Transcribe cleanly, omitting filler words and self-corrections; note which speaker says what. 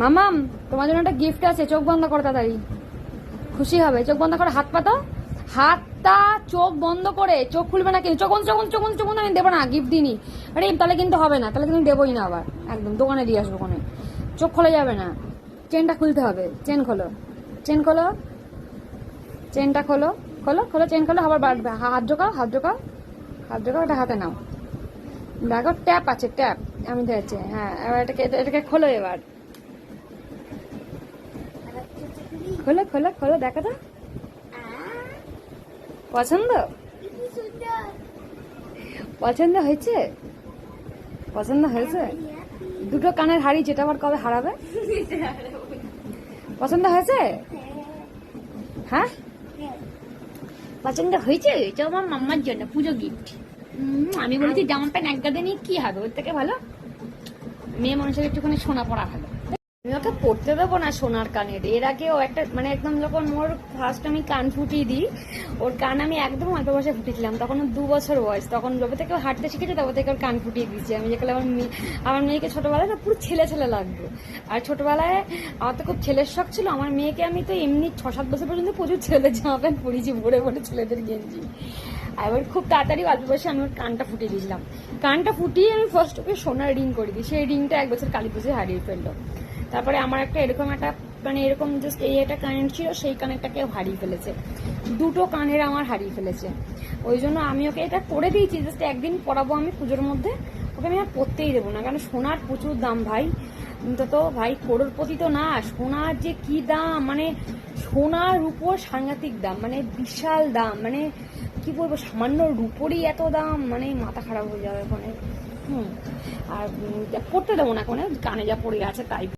Speaker 1: মামাম, তোমার জন্য একটা গিফট আছে, চোখ বন্ধ করো তাড়াতাড়ি, খুশি হবে। চোখ বন্ধ করে হাত পাতো, হাতটা চোখ বন্ধ করে, চোখ খুলবে না কিন্তু, চোখ বন্ধ চোখ বন্ধ চোখ বন্ধ চোখ বন্ধ, আমি দেবো না গিফট দিইনি। আরে তাহলে কিন্তু হবে না, তাহলে কিন্তু দেবোই না, আবার একদম দোকানে দিয়ে আসবো কোনে। চোখ খোলা যাবে না, চেনটা খুলতে হবে। চেন খোলো, চেন খোলো, চেনটা খোলো, খোলো খোলো, চেন খোলো, আবার বাড়বে। হাত ঢোকাও, হাত ঢোকাও, হাত ঢোকাও, এটা হাতে নাও। দেখো ট্যাপ আছে, ট্যাপ আমি দেখছি। হ্যাঁ, এবার এটাকে খোলো, এবার খোলো খোলো খোলো, দেখো তো পছন্দ, পছন্দ হয়েছে, পছন্দ হয়েছে। দুটো কানের হাড়ি, যেটা আবার কবে হারাবে। পছন্দ হয়েছে? হ্যাঁ, পছন্দ হয়েছে। এটা আমার মাম্মার জন্য পুজো গিফট। আমি বলছি জামা প্যান্ট এক গাদে নিয়ে কি হবে, ওর থেকে ভালো মেয়ে মানুষের একটুখানি সোনা পড়া ভালো। আমি ওকে পড়তে দেবো না সোনার কানের। এর আগে ও একটা মানে একদম যখন ওর ফার্স্ট আমি কান ফুটিয়ে দিই, ওর কান আমি একদম অল্প বয়সে ফুটিয়েছিলাম, তখন 2 বছর বয়স। তখন যবে থেকে ও হাঁটতে শিখেছে তবে থেকে ওর কান ফুটিয়ে দিয়েছি আমি। যেখানে আমার মেয়েকে ছোটবেলায় না পুরো ছেলে ছেলে লাগতো। আর ছোটবেলায় আমার তো খুব ছেলের শখ ছিল। আমার মেয়েকে আমি তো এমনি 6-7 বছর পর্যন্ত প্রচুর ছেলেদের জামা প্যান্ট পরিয়েছি, ভরে ভরে ছেলেদের গেঞ্জি। এবার খুব তাড়াতাড়ি অল্প বয়সে আমি ওর কানটা ফুটিয়ে দিয়েছিলাম। কানটা ফুটিয়ে আমি ফার্স্ট ওকে সোনার রিং করে দিই। সেই রিংটা 1 বছর কালী পুজোয় হারিয়ে ফেললো। তারপরে আমার একটা এরকম একটা মানে এরকম জাস্ট এই একটা কানেক্ট ছিল, সেই কানেক্টটাকে হারিয়ে ফেলেছে। 2টো কানের আমার হারিয়ে ফেলেছে। ওই জন্য আমি ওকে এটা করে দিয়েছি, জাস্ট একদিন পরাবো আমি পুজোর মধ্যে। ওকে আমি আর পরতেই দেবো না, কারণ সোনার প্রচুর দাম ভাই। তো ভাই করোড়পতি তো না, সোনার যে কি দাম, মানে সোনার উপর সাংঘাতিক দাম, মানে বিশাল দাম, মানে কি বলবো, সামান্য রূপোরই এত দাম, মানে মাথা খারাপ হয়ে যাবে ওখানে। আর পড়তে দেবো না, কোনে কানে যা পড়ে আছে তাই।